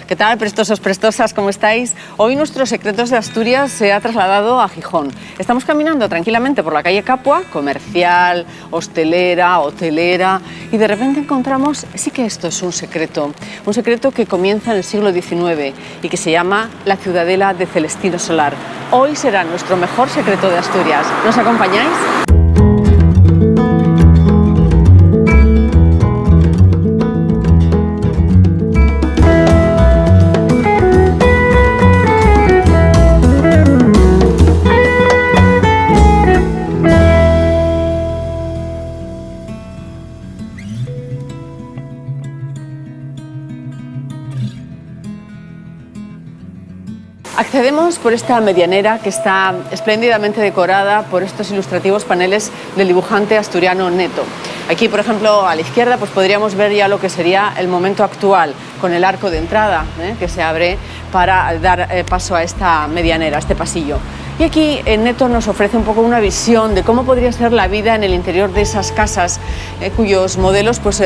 ¿Qué tal, prestosos, prestosas? ¿Cómo estáis? Hoy nuestros Secretos de Asturias se ha trasladado a Gijón. Estamos caminando tranquilamente por la calle Capua, comercial, hostelera, hotelera, y de repente encontramos, sí que esto es un secreto que comienza en el siglo XIX y que se llama la Ciudadela de Celestino Solar. Hoy será nuestro mejor secreto de Asturias. ¿Nos acompañáis? Accedemos por esta medianera que está espléndidamente decorada por estos ilustrativos paneles del dibujante asturiano Neto. Aquí, por ejemplo, a la izquierda, pues podríamos ver ya lo que sería el momento actual, con el arco de entrada que se abre para dar paso a esta medianera, a este pasillo. Y aquí Neto nos ofrece un poco una visión de cómo podría ser la vida en el interior de esas casas cuyos modelos pues,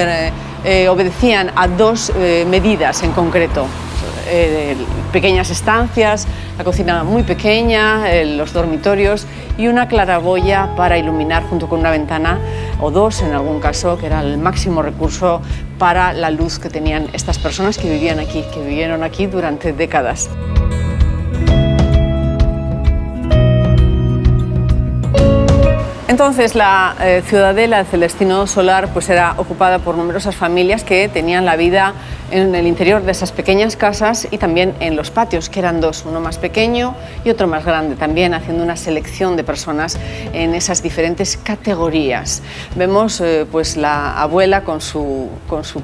obedecían a dos medidas en concreto. Pequeñas estancias, la cocina muy pequeña, los dormitorios y una claraboya para iluminar junto con una ventana o dos en algún caso, que era el máximo recurso para la luz que tenían estas personas que vivían aquí, que vivieron aquí durante décadas. Entonces la ciudadela de Celestino Solar pues era ocupada por numerosas familias que tenían la vida en el interior de esas pequeñas casas y también en los patios, que eran dos, uno más pequeño y otro más grande, también haciendo una selección de personas en esas diferentes categorías. Vemos pues la abuela con su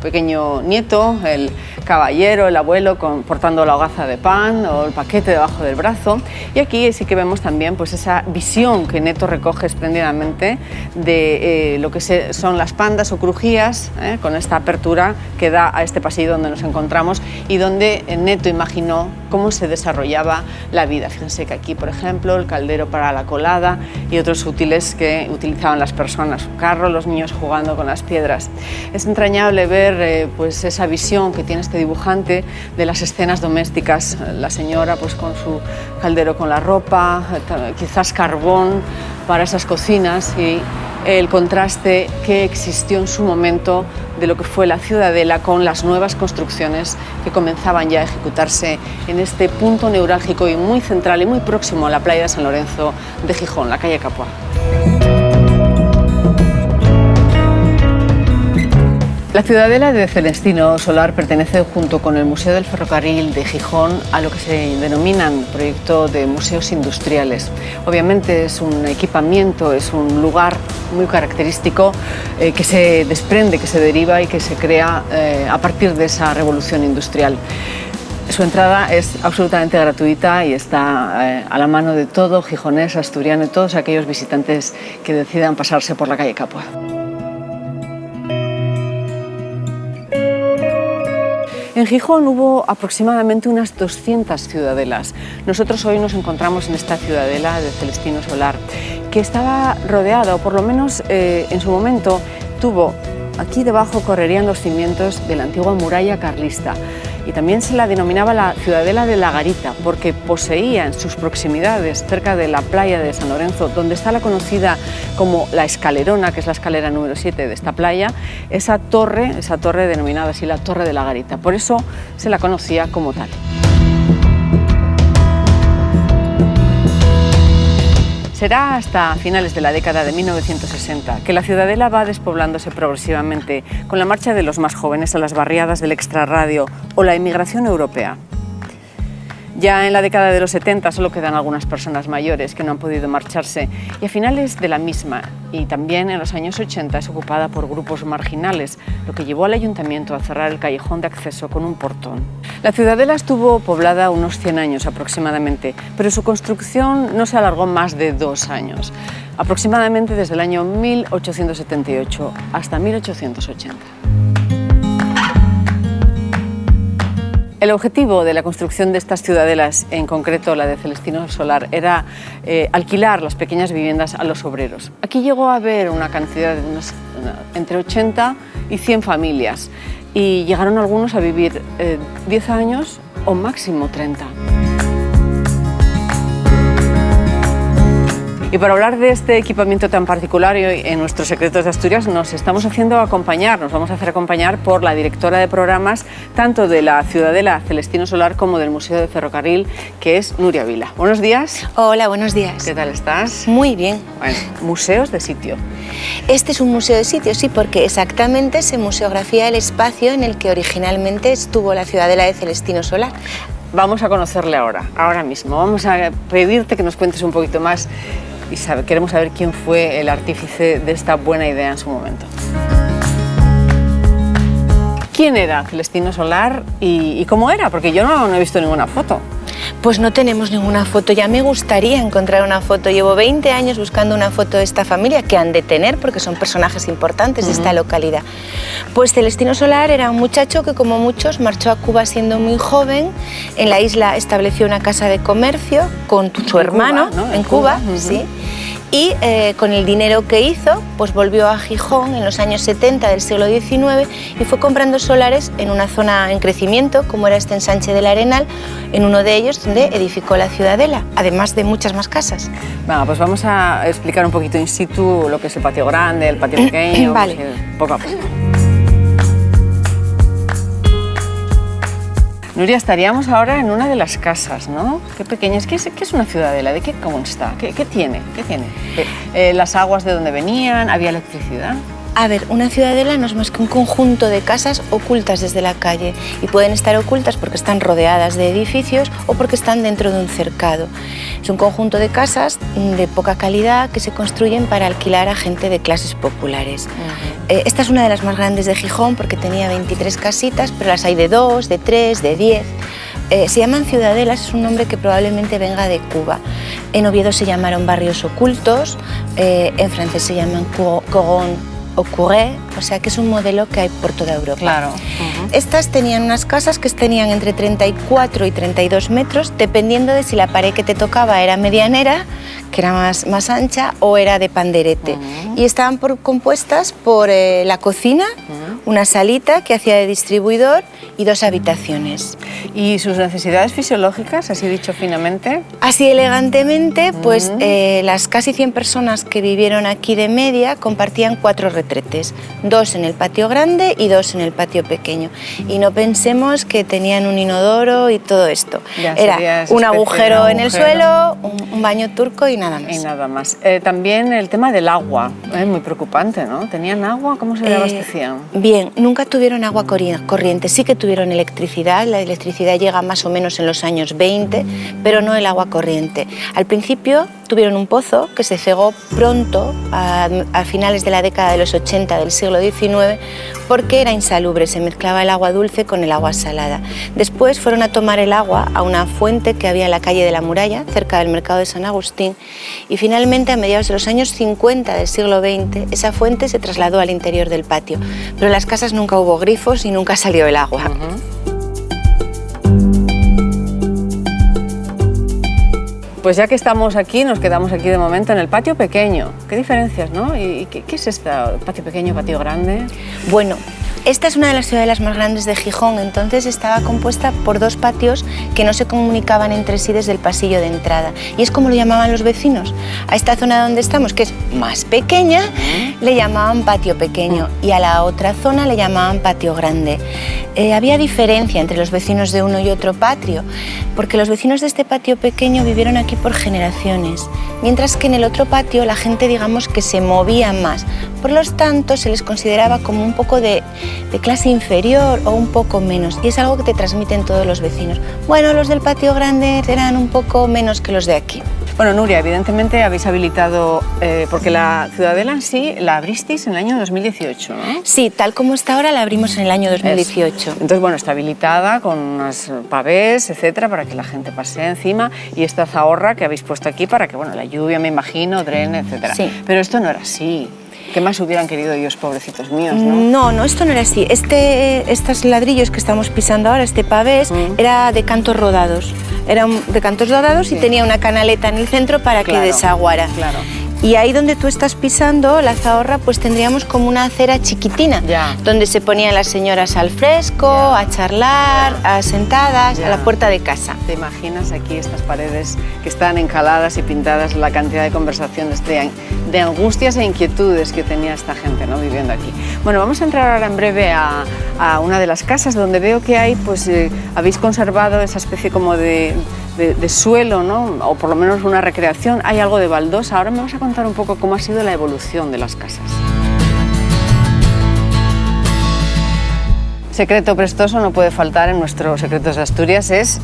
pequeño nieto, el caballero, el abuelo portando la hogaza de pan o el paquete debajo del brazo, y aquí sí que vemos también pues esa visión que Neto recoge espléndidamente de lo que son las pandas o crujías, con esta apertura que da a este pasillo donde nos encontramos y donde Neto imaginó cómo se desarrollaba la vida. Fíjense que aquí, por ejemplo, el caldero para la colada y otros útiles que utilizaban las personas, su carro, los niños jugando con las piedras. Es entrañable ver pues esa visión que tiene este dibujante de las escenas domésticas, la señora pues con su caldero con la ropa, quizás carbón para esas cocinas, y el contraste que existió en su momento de lo que fue la ciudadela con las nuevas construcciones que comenzaban ya a ejecutarse en este punto neurálgico y muy central y muy próximo a la playa de San Lorenzo de Gijón, la calle Capua. La Ciudadela de Celestino Solar pertenece junto con el Museo del Ferrocarril de Gijón a lo que se denominan proyecto de museos industriales. Obviamente es un equipamiento, es un lugar muy característico que se desprende, que se deriva y que se crea a partir de esa revolución industrial. Su entrada es absolutamente gratuita y está a la mano de todo gijonés, asturiano y todos aquellos visitantes que decidan pasarse por la calle Capua. En Gijón hubo aproximadamente unas 200 ciudadelas. Nosotros hoy nos encontramos en esta ciudadela de Celestino Solar, que estaba rodeada, o por lo menos en su momento tuvo, aquí debajo correrían los cimientos de la antigua muralla carlista. Y también se la denominaba la Ciudadela de la Garita, porque poseía en sus proximidades, cerca de la playa de San Lorenzo, donde está la conocida como la Escalerona, que es la escalera número 7 de esta playa, esa torre denominada así la Torre de la Garita. Por eso se la conocía como tal. Será hasta finales de la década de 1960 que la ciudadela va despoblándose progresivamente con la marcha de los más jóvenes a las barriadas del extrarradio o la emigración europea. Ya en la década de los 70 solo quedan algunas personas mayores que no han podido marcharse, y a finales de la misma y también en los años 80 es ocupada por grupos marginales, lo que llevó al ayuntamiento a cerrar el callejón de acceso con un portón. La ciudadela estuvo poblada unos 100 años aproximadamente, pero su construcción no se alargó más de 2 años, aproximadamente desde el año 1878 hasta 1880. El objetivo de la construcción de estas ciudadelas, en concreto la de Celestino Solar, era alquilar las pequeñas viviendas a los obreros. Aquí llegó a haber una cantidad de entre 80 y 100 familias y llegaron algunos a vivir 10 años o máximo 30. Y para hablar de este equipamiento tan particular, hoy en nuestros Secretos de Asturias nos vamos a hacer acompañar por la directora de programas tanto de la Ciudadela Celestino Solar como del Museo de Ferrocarril, que es Nuria Vila. Buenos días. Hola, buenos días. ¿Qué tal estás? Muy bien. Bueno, museos de sitio. Este es un museo de sitio, sí, porque exactamente se museografía el espacio en el que originalmente estuvo la Ciudadela de Celestino Solar. Vamos a conocerle ahora mismo. Vamos a pedirte que nos cuentes un poquito más y queremos saber quién fue el artífice de esta buena idea en su momento. ¿Quién era Celestino Solar y cómo era? Porque yo no he visto ninguna foto. Pues no tenemos ninguna foto, ya me gustaría encontrar una foto. Llevo 20 años buscando una foto de esta familia, que han de tener porque son personajes importantes de esta localidad. Pues Celestino Solar era un muchacho que, como muchos, marchó a Cuba siendo muy joven. En la isla estableció una casa de comercio con su hermano, Cuba, ¿no? En Cuba, sí. Y con el dinero que hizo, pues volvió a Gijón en los años 70 del siglo XIX y fue comprando solares en una zona en crecimiento, como era este ensanche del Arenal, en uno de ellos donde edificó la Ciudadela, además de muchas más casas. Bueno, pues vamos a explicar un poquito in situ lo que es el patio grande, el patio pequeño, Vale. Pues, poco a poco. Nuria, estaríamos ahora en una de las casas, ¿no? Qué pequeña es. ¿Qué es una ciudadela? ¿De qué consta? ¿Qué tiene? ¿Las aguas de dónde venían? ¿Había electricidad? A ver, una ciudadela no es más que un conjunto de casas ocultas desde la calle, y pueden estar ocultas porque están rodeadas de edificios o porque están dentro de un cercado. Es un conjunto de casas de poca calidad que se construyen para alquilar a gente de clases populares. Esta es una de las más grandes de Gijón porque tenía 23 casitas, pero las hay de 2, de 3, de 10. Se llaman ciudadelas, es un nombre que probablemente venga de Cuba. En Oviedo se llamaron barrios ocultos, en francés se llaman coron o curé, o sea que es un modelo que hay por toda Europa. Claro. Estas tenían unas casas que tenían entre 34 y 32 metros, dependiendo de si la pared que te tocaba era medianera, que era más ancha, o era de panderete. Y estaban compuestas por la cocina, una salita que hacía de distribuidor y 2 habitaciones. ¿Y sus necesidades fisiológicas, así dicho finamente? Así elegantemente, pues las casi 100 personas que vivieron aquí de media compartían 4 retretes, 2 en el patio grande y 2 en el patio pequeño. Y no pensemos que tenían un inodoro y todo esto. Era un agujero en el suelo, un baño turco y nada más. Y nada más. También el tema del agua, muy preocupante, ¿no? ¿Tenían agua? ¿Cómo se le abastecían? Bien, nunca tuvieron agua corriente, sí que tuvieron electricidad. La electricidad llega más o menos en los años 20, pero no el agua corriente. Al principio tuvieron un pozo que se cegó pronto, a finales de la década de los 80 del siglo XIX, porque era insalubre, se mezclaba el agua dulce con el agua salada. Después fueron a tomar el agua a una fuente que había en la calle de la Muralla, cerca del mercado de San Agustín, y finalmente a mediados de los años 50 del siglo XX esa fuente se trasladó al interior del patio, pero en las casas nunca hubo grifos y nunca salió el agua. Pues ya que estamos aquí, nos quedamos aquí de momento en el patio pequeño. ¿Qué diferencias, no? ¿Y qué es este patio pequeño, patio grande? Bueno, esta es una de las ciudadelas más grandes de Gijón, entonces estaba compuesta por 2 patios que no se comunicaban entre sí desde el pasillo de entrada. Y es como lo llamaban los vecinos. A esta zona donde estamos, que es más pequeña, le llamaban patio pequeño, y a la otra zona le llamaban patio grande. Había diferencia entre los vecinos de uno y otro patio, porque los vecinos de este patio pequeño vivieron aquí por generaciones, mientras que en el otro patio la gente, digamos, que se movía más. Por lo tanto, se les consideraba como un poco de clase inferior o un poco menos, y es algo que te transmiten todos los vecinos. Bueno, los del patio grande eran un poco menos que los de aquí. Bueno, Nuria, evidentemente habéis habilitado, porque la ciudadela en sí la abristeis en el año 2018, ¿no? Sí, tal como está ahora la abrimos en el año 2018. Entonces, bueno, está habilitada con unas pavés, etcétera, para que la gente pase encima, y esta zahorra que habéis puesto aquí para que, bueno, la lluvia, me imagino, drene, etcétera. Sí. Pero esto no era así. ¿Qué más hubieran querido ellos, pobrecitos míos, no? No, esto no era así. Estos ladrillos que estamos pisando ahora, este pavés, era de cantos rodados. Era de cantos rodados, sí. Y tenía una canaleta en el centro para que desaguara. Claro. Y ahí donde tú estás pisando, la Zahorra, pues tendríamos como una acera chiquitina, donde se ponían las señoras al fresco, a charlar, sentadas, a la puerta de casa. ¿Te imaginas aquí estas paredes que están encaladas y pintadas, la cantidad de conversaciones, de angustias e inquietudes que tenía esta gente, ¿no?, viviendo aquí? Bueno, vamos a entrar ahora en breve a una de las casas donde veo que hay, pues habéis conservado esa especie como de suelo, ¿no?, o por lo menos una recreación, hay algo de baldosa. Ahora me vas a contar un poco cómo ha sido la evolución de las casas. Secreto prestoso no puede faltar en nuestros Secretos de Asturias, es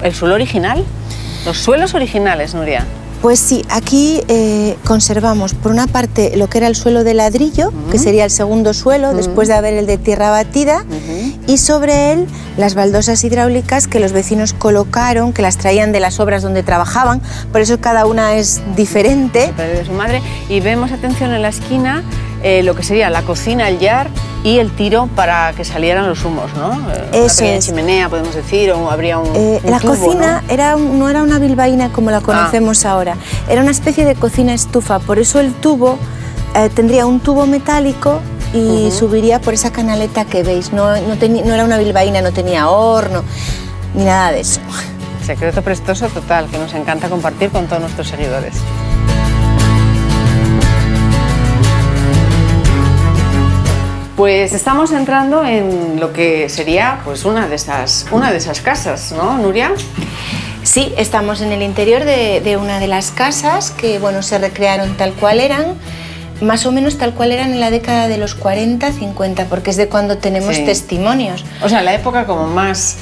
el suelo original, los suelos originales, Nuria. Pues sí, aquí conservamos por una parte lo que era el suelo de ladrillo, que sería el segundo suelo, después de haber el de tierra batida, y sobre él las baldosas hidráulicas que los vecinos colocaron, que las traían de las obras donde trabajaban, por eso cada una es diferente. De su madre, y vemos, atención, en la esquina lo que sería la cocina, el yard y el tiro para que salieran los humos, ¿no? Eso una es. Chimenea, podemos decir, o habría un la tubo, cocina, ¿no? No era una bilbaína como la conocemos ahora, era una especie de cocina estufa, por eso el tubo tendría un tubo metálico y subiría por esa canaleta que veis, no era una bilbaína, no tenía horno, ni nada de eso. Secreto prestoso total, que nos encanta compartir con todos nuestros seguidores. Pues estamos entrando en lo que sería, pues, una de esas casas, ¿no, Nuria? Sí, estamos en el interior de una de las casas que, bueno, se recrearon tal cual eran, más o menos tal cual eran en la década de los 40, 50, porque es de cuando tenemos testimonios. O sea, la época como más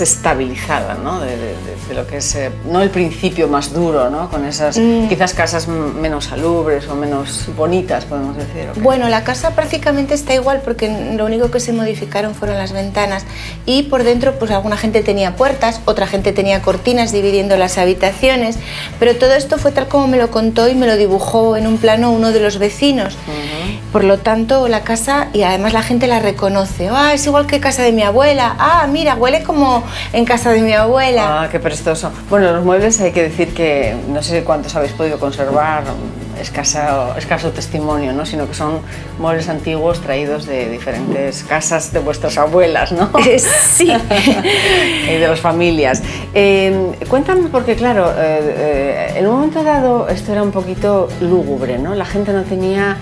estabilizada, ¿no? De lo que es, no el principio más duro, ¿no? Con esas quizás casas menos salubres o menos bonitas, podemos decir. ¿Okay? Bueno, la casa prácticamente está igual porque lo único que se modificaron fueron las ventanas y por dentro pues alguna gente tenía puertas, otra gente tenía cortinas dividiendo las habitaciones, pero todo esto fue tal como me lo contó y me lo dibujó en un plano uno de los vecinos. Por lo tanto, la casa, y además la gente la reconoce, es igual que casa de mi abuela, mira, huele como en casa de mi abuela. Qué prestoso. Bueno, los muebles hay que decir que no sé cuántos habéis podido conservar, escaso testimonio, ¿no? Sino que son muebles antiguos traídos de diferentes casas de vuestras abuelas, ¿no? Sí. Y de las familias. Cuéntame, porque claro, en un momento dado esto era un poquito lúgubre, ¿no? La gente no tenía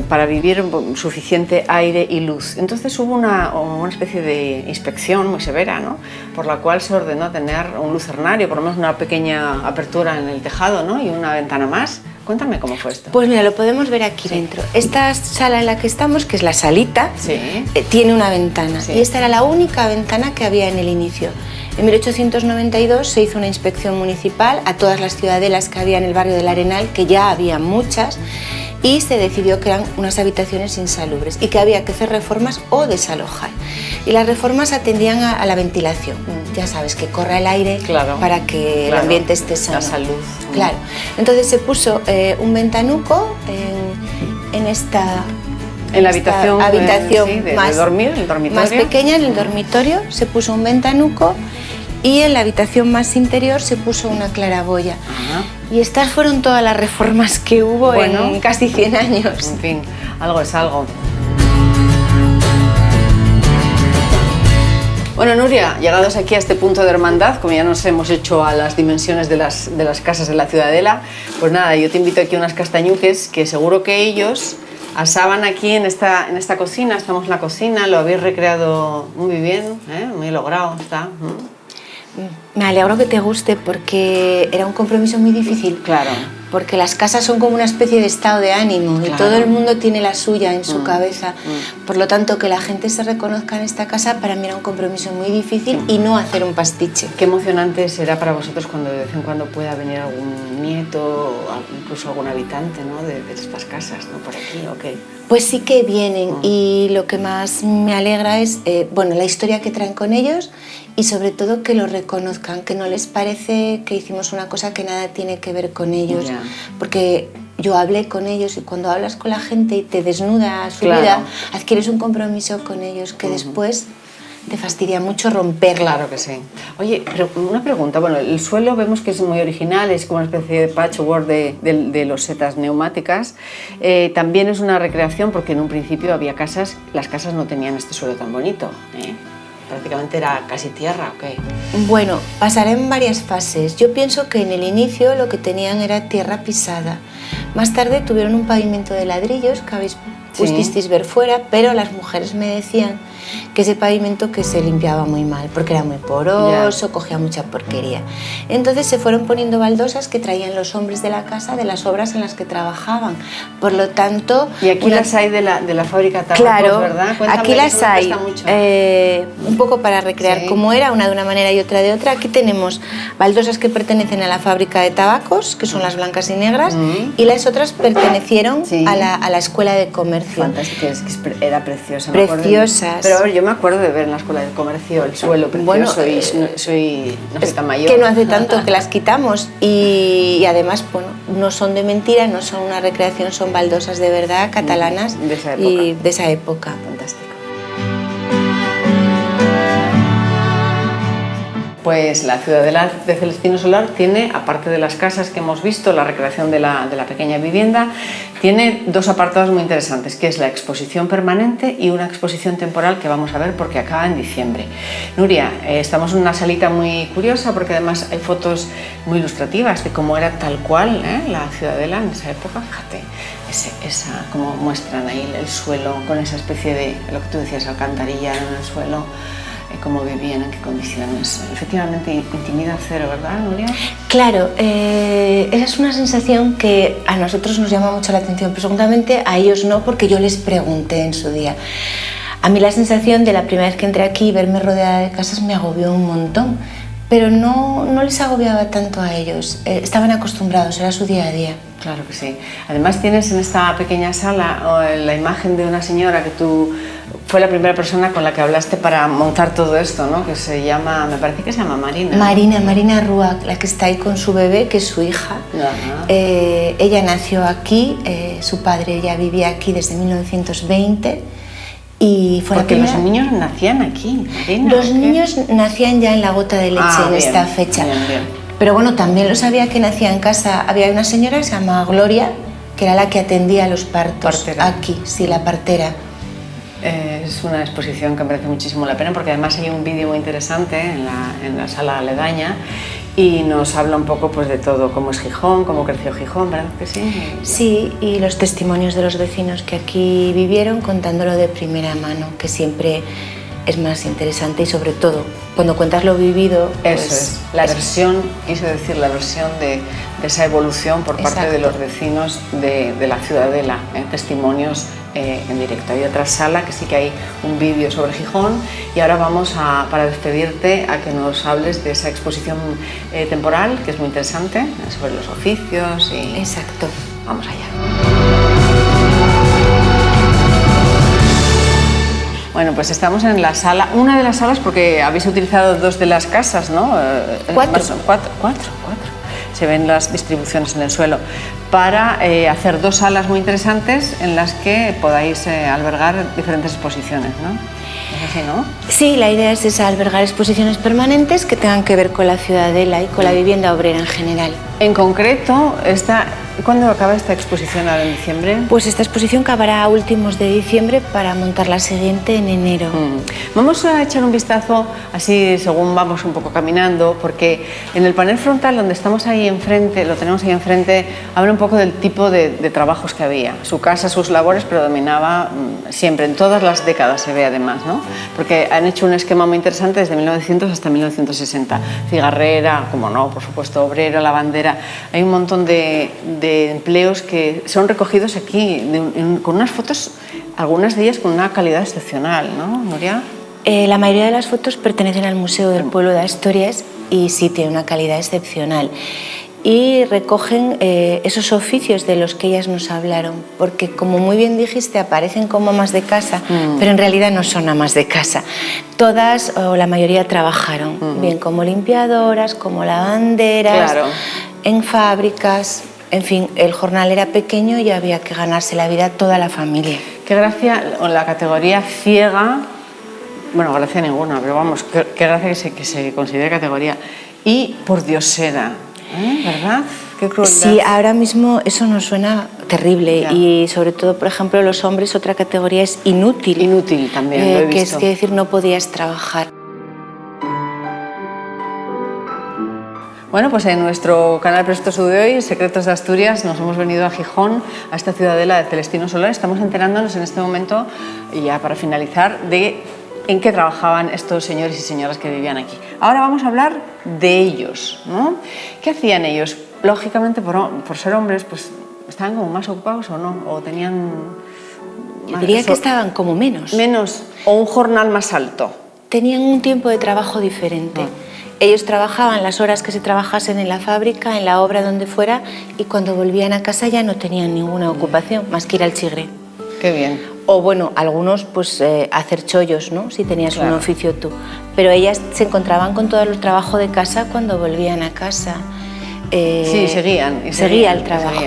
para vivir suficiente aire y luz. Entonces hubo una especie de inspección muy severa, ¿no? Por la cual se ordenó tener un lucernario, por lo menos una pequeña apertura en el tejado, ¿no? Y una ventana más. Cuéntame cómo fue esto. Pues mira, lo podemos ver aquí dentro. Esta sala en la que estamos, que es la salita, tiene una ventana. Y esta era la única ventana que había en el inicio. En 1892 se hizo una inspección municipal a todas las ciudadelas que había en el barrio del Arenal, que ya había muchas, y se decidió que eran unas habitaciones insalubres y que había que hacer reformas o desalojar. Y las reformas atendían a la ventilación. Ya sabes, que corra el aire para que el ambiente esté sano. La salud. Claro. Entonces se puso un ventanuco en esta... En la habitación de dormir, el dormitorio. Más pequeña, en el dormitorio, se puso un ventanuco y en la habitación más interior se puso una claraboya. Y estas fueron todas las reformas que hubo en casi 100 años. En fin, algo es algo. Bueno, Nuria, llegados aquí a este punto de hermandad, como ya nos hemos hecho a las dimensiones de las casas de la Ciudadela, pues nada, yo te invito aquí a unas castañuques que seguro que ellos asaban aquí en esta cocina. Estamos en la cocina, lo habéis recreado muy bien, muy logrado está. Me alegro que te guste porque era un compromiso muy difícil. Claro. Porque las casas son como una especie de estado de ánimo y todo el mundo tiene la suya en su cabeza. Por lo tanto, que la gente se reconozca en esta casa para mí era un compromiso muy difícil y no hacer un pastiche. Qué emocionante será para vosotros cuando de vez en cuando pueda venir algún nieto o incluso algún habitante, ¿no? de estas casas, ¿no? Por aquí, ¿ok? Pues sí que vienen y lo que más me alegra es la historia que traen con ellos y sobre todo que lo reconozcan, que no les parece que hicimos una cosa que nada tiene que ver con ellos. Porque yo hablé con ellos y cuando hablas con la gente y te desnuda su vida, adquieres un compromiso con ellos que después te fastidia mucho romperla. Claro que sí. Oye, pero una pregunta, bueno, el suelo vemos que es muy original, es como una especie de patchwork de losetas neumáticas. También es una recreación porque en un principio había casas, las casas no tenían este suelo tan bonito, ¿eh? Prácticamente era casi tierra, ¿o qué? Bueno, pasarán varias fases. Yo pienso que en el inicio lo que tenían era tierra pisada. Más tarde tuvieron un pavimento de ladrillos que pudisteis ver fuera, pero las mujeres me decían que ese pavimento que se limpiaba muy mal, porque era muy poroso, cogía mucha porquería. Entonces se fueron poniendo baldosas que traían los hombres de la casa de las obras en las que trabajaban. Por lo tanto... Y aquí las hay de la fábrica Tarracos, claro, ¿verdad? Cuéntame, aquí las hay, un poco para recrear cómo era, una de una manera y otra de otra. Aquí tenemos baldosas que pertenecen a la fábrica de tabacos, que son las blancas y negras, y las otras pertenecieron a la escuela de comercio. Fantástica, era preciosa. Preciosas. Pero a ver, yo me acuerdo de ver en la escuela de comercio el suelo precioso, bueno, soy no sé tan mayor. Que no hace tanto que las quitamos y además, bueno, no son de mentira, no son una recreación, son baldosas de verdad catalanas de esa época. Y de esa época. Fantástico. Pues la Ciudadela de Celestino Solar tiene, aparte de las casas que hemos visto, la recreación de la pequeña vivienda, tiene dos apartados muy interesantes, que es la exposición permanente y una exposición temporal que vamos a ver porque acaba en diciembre. Nuria, estamos en una salita muy curiosa porque además hay fotos muy ilustrativas de cómo era tal cual la Ciudadela en esa época. Fíjate, cómo muestran ahí el suelo con esa especie de, lo que tú decías, alcantarilla en el suelo. Cómo vivían, en qué condiciones. Efectivamente, intimidad cero, ¿verdad, Nuria? Claro, esa es una sensación que a nosotros nos llama mucho la atención, pero seguramente a ellos no, porque yo les pregunté en su día. A mí la sensación de la primera vez que entré aquí, verme rodeada de casas, me agobió un montón, pero no les agobiaba tanto a ellos, estaban acostumbrados, era su día a día. Claro que sí. Además tienes en esta pequeña sala la imagen de una señora que fue la primera persona con la que hablaste para montar todo esto, ¿no? Que se llama, me parece que se llama Marina. Marina Ruac, la que está ahí con su bebé, que es su hija. Ella nació aquí, su padre ya vivía aquí desde 1920 y fue porque la primera... los niños nacían aquí, Marina. Los niños nacían ya en la gota de leche en esta fecha. Bien. Pero bueno, también lo sabía que nacía en casa. Había una señora que se llama Gloria, que era la que atendía los partos. Partera. Aquí, sí, la partera. Es una exposición que merece muchísimo la pena porque además hay un vídeo muy interesante en la sala aledaña y nos habla un poco pues, de todo, cómo es Gijón, cómo creció Gijón, ¿verdad que sí? Sí, y los testimonios de los vecinos que aquí vivieron contándolo de primera mano, que siempre es más interesante y sobre todo cuando cuentas lo vivido. Eso pues, es, la versión, quise decir, la versión de esa evolución por parte de los vecinos de la Ciudadela, testimonios en directo. Hay otra sala que sí que hay un vídeo sobre Gijón y ahora vamos para despedirte a que nos hables de esa exposición temporal que es muy interesante sobre los oficios y... Exacto. Vamos allá. Bueno, pues estamos en la sala, una de las salas porque habéis utilizado dos de las casas, ¿no? Cuatro. Se ven las distribuciones en el suelo, para hacer dos salas muy interesantes en las que podáis albergar diferentes exposiciones, ¿no? ¿Es así, no? Sí, la idea es esa, albergar exposiciones permanentes que tengan que ver con la Ciudadela y con la vivienda obrera en general. En concreto, ¿cuándo acaba esta exposición ahora en diciembre? Pues esta exposición acabará a últimos de diciembre para montar la siguiente en enero. Vamos a echar un vistazo así según vamos un poco caminando, porque en el panel frontal donde estamos ahí enfrente, lo tenemos ahí enfrente, habla un poco del tipo de trabajos que había. Su casa, sus labores predominaba siempre, en todas las décadas se ve además, ¿no? Porque han hecho un esquema muy interesante desde 1900 hasta 1960. Cigarrera, como no, por supuesto, obrero, lavandera. Hay un montón de empleos que son recogidos aquí con unas fotos, algunas de ellas con una calidad excepcional, ¿no, Nuria? La mayoría de las fotos pertenecen al Museo del Pueblo de Asturias y sí tiene una calidad excepcional. Y recogen esos oficios de los que ellas nos hablaron, porque como muy bien dijiste, aparecen como amas de casa, pero en realidad no son amas de casa. Todas o la mayoría trabajaron, bien como limpiadoras, como lavanderas, claro, en fábricas. En fin, el jornal era pequeño y había que ganarse la vida toda la familia. Qué gracia la categoría ciega bueno, gracia ninguna, pero vamos, qué gracia que se considere categoría. Y pordiosera, ¿verdad? Qué crueldad. Sí, ahora mismo eso nos suena terrible. Ya. Y sobre todo, por ejemplo, los hombres, otra categoría es inútil. Inútil también, lo he visto. Que es decir, no podías trabajar. Bueno, pues en nuestro canal Prestoso de hoy, Secretos de Asturias, nos hemos venido a Gijón, a esta ciudadela de Celestino Solar. Estamos enterándonos en este momento, y ya para finalizar, de en qué trabajaban estos señores y señoras que vivían aquí. Ahora vamos a hablar de ellos, ¿no? ¿Qué hacían ellos? Lógicamente, por ser hombres, pues estaban como más ocupados o no, o tenían... Yo diría que estaban como menos. Menos, o un jornal más alto. Tenían un tiempo de trabajo diferente. Ellos trabajaban las horas que se trabajasen en la fábrica, en la obra, donde fuera, y cuando volvían a casa ya no tenían ninguna ocupación, más que ir al chigre. Qué bien. O bueno, algunos pues hacer chollos, ¿no? Si tenías un oficio tú. Pero ellas se encontraban con todo el trabajo de casa cuando volvían a casa. Sí, seguían el trabajo.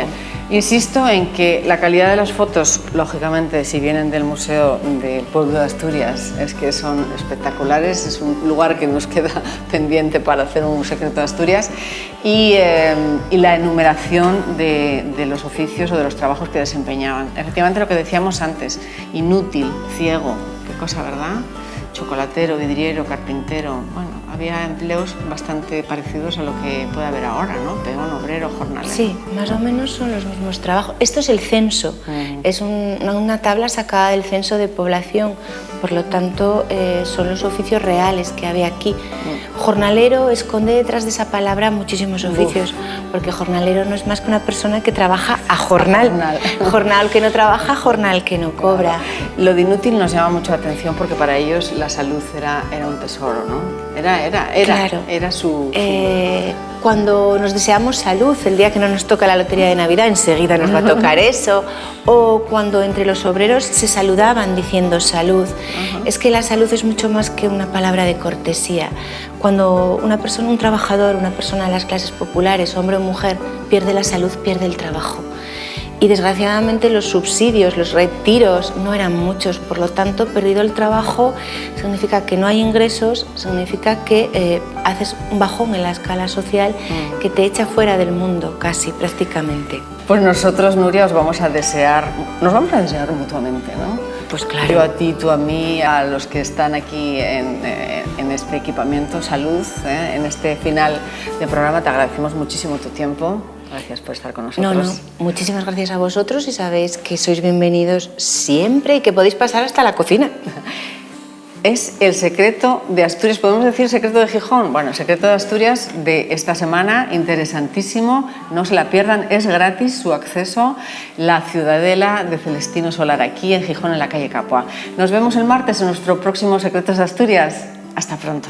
Insisto en que la calidad de las fotos, lógicamente, si vienen del Museo del Pueblo de Asturias, es que son espectaculares, es un lugar que nos queda pendiente para hacer un secreto de Asturias, y la enumeración de los oficios o de los trabajos que desempeñaban. Efectivamente, lo que decíamos antes, inútil, ciego, qué cosa, ¿verdad? Chocolatero, vidriero, carpintero, bueno, había empleos bastante parecidos a lo que puede haber ahora, ¿no? Peón, obrero, jornalero. Sí, más o menos son los mismos trabajos. Esto es el censo, es una tabla sacada del censo de población, por lo tanto son los oficios reales que había aquí. Jornalero esconde detrás de esa palabra muchísimos oficios, porque jornalero no es más que una persona que trabaja a jornal. Jornal que no trabaja, jornal que no cobra. Lo de inútil nos llama mucho la atención porque para ellos la salud era un tesoro, ¿no? Era su... Cuando nos deseamos salud, el día que no nos toca la lotería de Navidad, enseguida nos va a tocar eso. O cuando entre los obreros se saludaban diciendo salud. Es que la salud es mucho más que una palabra de cortesía. Cuando una persona, un trabajador, una persona de las clases populares, hombre o mujer, pierde la salud, pierde el trabajo. Y desgraciadamente los subsidios, los retiros no eran muchos, por lo tanto, perdido el trabajo significa que no hay ingresos, significa que haces un bajón en la escala social que te echa fuera del mundo, casi, prácticamente. Pues nosotros, Nuria, nos vamos a desear mutuamente, ¿no? Pues claro. Yo a ti, tú a mí, a los que están aquí en este equipamiento, salud, en este final de programa, te agradecemos muchísimo tu tiempo. Gracias por estar con nosotros. Muchísimas gracias a vosotros y sabéis que sois bienvenidos siempre y que podéis pasar hasta la cocina. Es el secreto de Asturias, ¿podemos decir secreto de Gijón? Bueno, el secreto de Asturias de esta semana, interesantísimo, no se la pierdan, es gratis su acceso, la ciudadela de Celestino Solar, aquí en Gijón, en la calle Capua. Nos vemos el martes en nuestro próximo Secretos de Asturias. Hasta pronto.